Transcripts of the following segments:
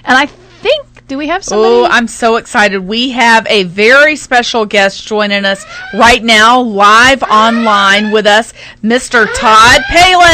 And I think, do we have somebody? Oh, I'm so excited. We have a very special guest joining us right now, live online with us, Mr. Todd Palin.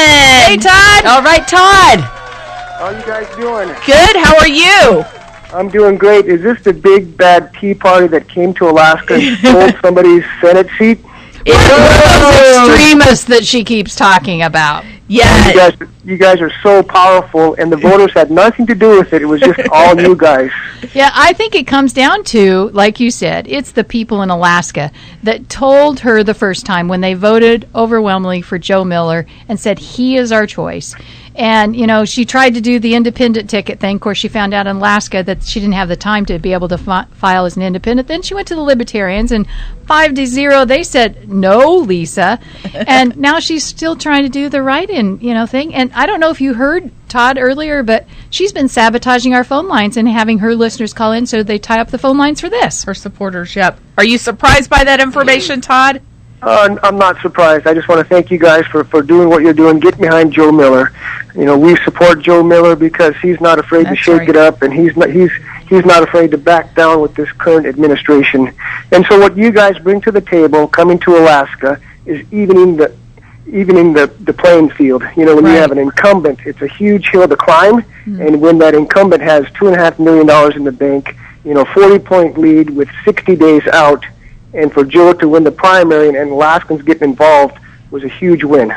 Hey, Todd. All right, Todd. How you guys doing? Good. How are you? I'm doing great. Is this the big bad tea party that came to Alaska and stole somebody's Senate seat? Those extremists that she keeps talking about. Yeah. You guys are so powerful, and the voters had nothing to do with it. It was just all you guys. Yeah, I think it comes down to, like you said, it's the people in Alaska that told her the first time when they voted overwhelmingly for Joe Miller and said, he is our choice. And, you know, she tried to do the independent ticket thing. Of course, she found out in Alaska that she didn't have the time to be able to file as an independent. Then she went to the Libertarians, and 5-0, they said, no, Lisa. And now she's still trying to do the write-in, thing. And I don't know if you heard Todd earlier, but she's been sabotaging our phone lines and having her listeners call in so they tie up the phone lines for this. Her supporters, yep. Are you surprised by that information, Todd? I'm not surprised. I just want to thank you guys for doing what you're doing. Get behind Joe Miller. We support Joe Miller because he's not afraid to shake it up, and he's not afraid to back down with this current administration. And so what you guys bring to the table, coming to Alaska, is evening the playing field. When you have an incumbent, it's a huge hill to climb, and when that incumbent has $2.5 million in the bank, 40-point lead with 60 days out, and for Joe to win the primary and Alaskans getting involved was a huge win.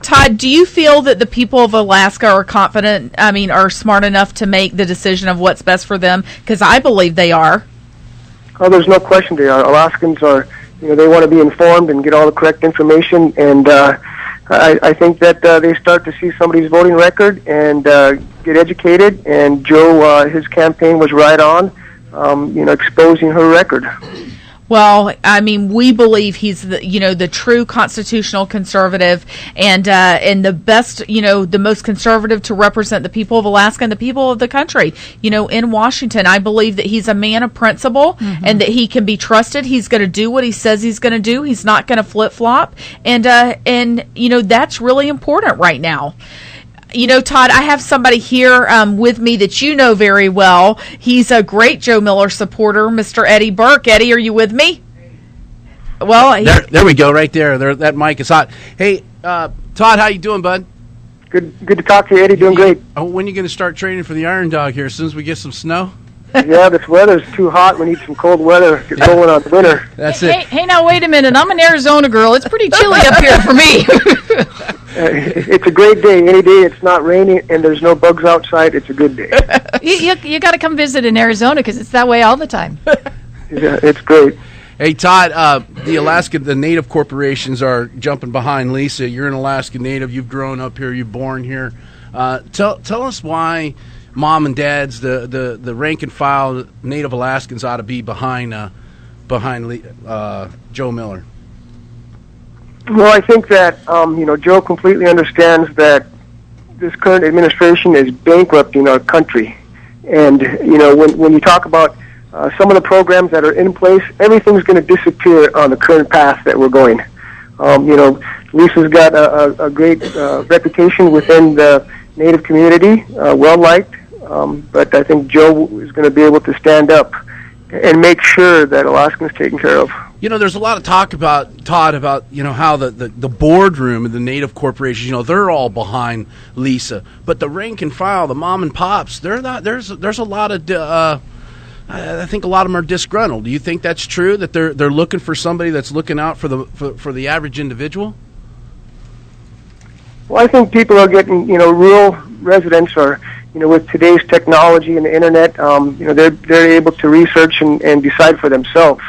Todd, do you feel that the people of Alaska are confident, are smart enough to make the decision of what's best for them? Because I believe they are. Oh, there's no question they are. Alaskans are, they want to be informed and get all the correct information, and I think that they start to see somebody's voting record and get educated, and Joe, his campaign was right on, exposing her record. Well, we believe he's the true constitutional conservative and the best, the most conservative to represent the people of Alaska and the people of the country. In Washington, I believe that he's a man of principle and that he can be trusted. He's going to do what he says he's going to do. He's not going to flip-flop. And that's really important right now. Todd, I have somebody here with me that you know very well. He's a great Joe Miller supporter, Mr. Eddie Burke. Eddie, are you with me? Well, there we go, right there. That mic is hot. Hey, Todd, how you doing, bud? Good to talk to you, Eddie. Doing great. When are you going to start training for the Iron Dog here? As soon as we get some snow? Yeah, this weather's too hot. We need some cold weather. Get going on the winter. That's it. Hey, now wait a minute. I'm an Arizona girl. It's pretty chilly up here for me. It's a great day. Any day it's not raining and there's no bugs outside, it's a good day. You got to come visit in Arizona because it's that way all the time. Yeah, it's great. Hey, Todd, the native corporations are jumping behind Lisa. You're an Alaska native. You've grown up here. You're born here. Tell us why mom and dads, the rank and file native Alaskans ought to be behind Joe Miller. Well, I think that Joe completely understands that this current administration is bankrupting our country, and when you talk about some of the programs that are in place, everything's going to disappear on the current path that we're going. Lisa's got a great reputation within the Native community, well liked, but I think Joe is going to be able to stand up and make sure that Alaskans taken care of. There's a lot of talk about, Todd, about, how the boardroom and the native corporations, they're all behind Lisa. But the rank and file, the mom and pops, they're not, there's a lot of, I think a lot of them are disgruntled. Do you think that's true, that they're looking for somebody that's looking out for the average individual? Well, I think people are getting, rural residents are, with today's technology and the internet, they're able to research and decide for themselves.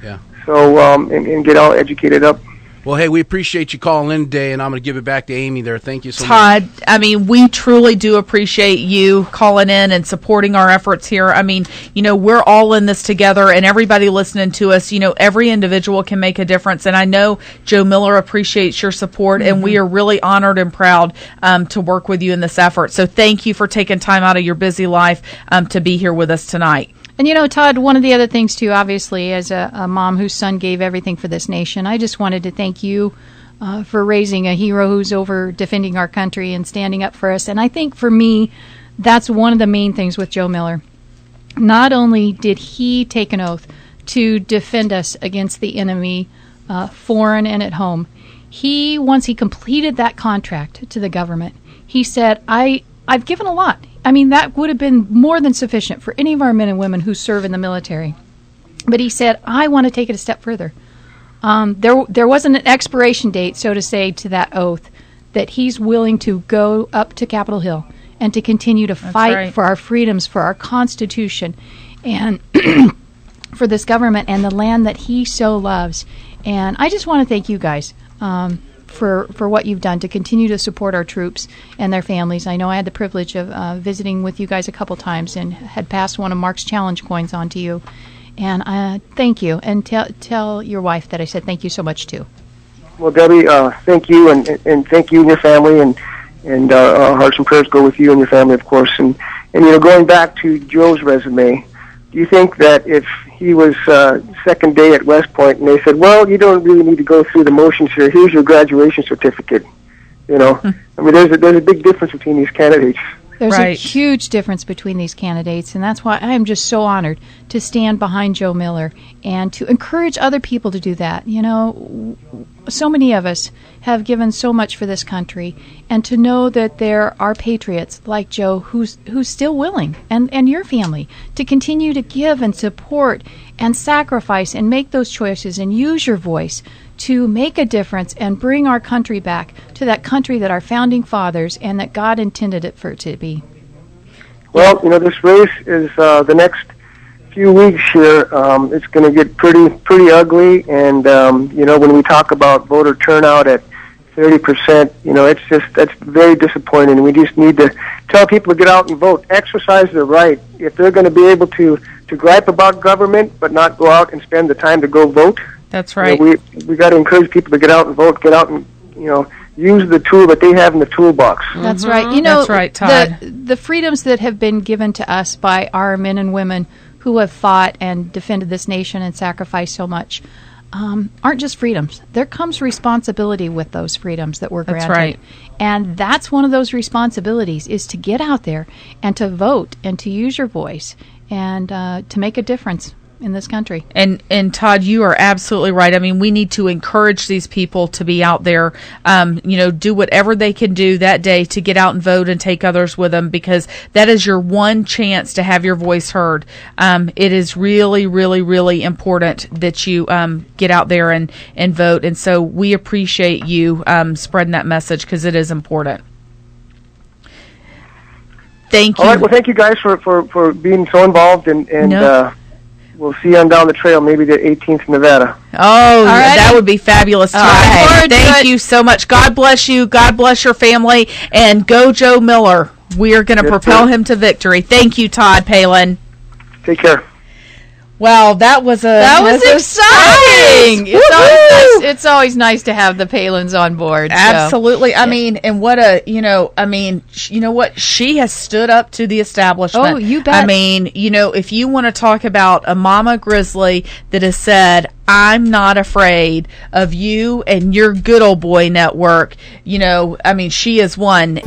Yeah. So, and get all educated up. Well, hey, we appreciate you calling in today, and I'm going to give it back to Amy there. Thank you so much. Todd, we truly do appreciate you calling in and supporting our efforts here. We're all in this together, and everybody listening to us, every individual can make a difference. And I know Joe Miller appreciates your support, and we are really honored and proud to work with you in this effort. So thank you for taking time out of your busy life to be here with us tonight. And Todd, one of the other things, too, obviously, as a mom whose son gave everything for this nation, I just wanted to thank you for raising a hero who's over defending our country and standing up for us. And I think for me, that's one of the main things with Joe Miller. Not only did he take an oath to defend us against the enemy, foreign and at home, once he completed that contract to the government, he said, I've given a lot. I mean, that would have been more than sufficient for any of our men and women who serve in the military. But he said, I want to take it a step further. There wasn't an expiration date, so to say, to that oath, that he's willing to go up to Capitol Hill and to continue to fight for our freedoms, for our Constitution, and for this government and the land that he so loves. And I just want to thank you guys for what you've done to continue to support our troops and their families. I know I had the privilege of visiting with you guys a couple times and had passed one of Mark's challenge coins on to you. And thank you. And tell your wife that I said thank you so much, too. Well, Debbie, thank you, and thank you and your family, and our hearts and prayers go with you and your family, of course. And going back to Joe's resume, do you think that if he was second day at West Point and they said, well, you don't really need to go through the motions here, here's your graduation certificate, I mean, there's a big difference between these candidates. There's a huge difference between these candidates, and that's why I am just so honored to stand behind Joe Miller and to encourage other people to do that. So many of us have given so much for this country, and to know that there are patriots like Joe who's still willing, and your family, to continue to give and support and sacrifice and make those choices and use your voice to make a difference and bring our country back to that country that our founding fathers and that God intended it for it to be. Well, this race is the next few weeks here. It's going to get pretty ugly, and when we talk about voter turnout at 30%, that's very disappointing. And we just need to tell people to get out and vote, exercise their right. If they're going to be able to gripe about government but not go out and spend the time to go vote. That's right. We got to encourage people to get out and vote, get out and use the tool that they have in the toolbox. That's right. That's right, Todd. The freedoms that have been given to us by our men and women who have fought and defended this nation and sacrificed so much aren't just freedoms. There comes responsibility with those freedoms that we're granted. That's right. And that's one of those responsibilities, is to get out there and to vote and to use your voice and to make a difference in this country. And Todd, you are absolutely right. I mean, we need to encourage these people to be out there, do whatever they can do that day to get out and vote and take others with them, because that is your one chance to have your voice heard. It is really, really, really important that you get out there and vote. And so we appreciate you spreading that message, because it is important. Thank you. All right. Well, thank you guys for being so involved, and we'll see you on down the trail, maybe the 18th in Nevada. Oh, that would be fabulous. Thank you so much. God bless you. God bless your family. And go Joe Miller. We are going to propel him to victory. Thank you, Todd Palin. Take care. Wow, that was exciting. It's always nice to have the Palins on board. Absolutely. So. I mean, and what what? She has stood up to the establishment. Oh, you bet. I mean, if you want to talk about a mama grizzly that has said, I'm not afraid of you and your good old boy network, she is one.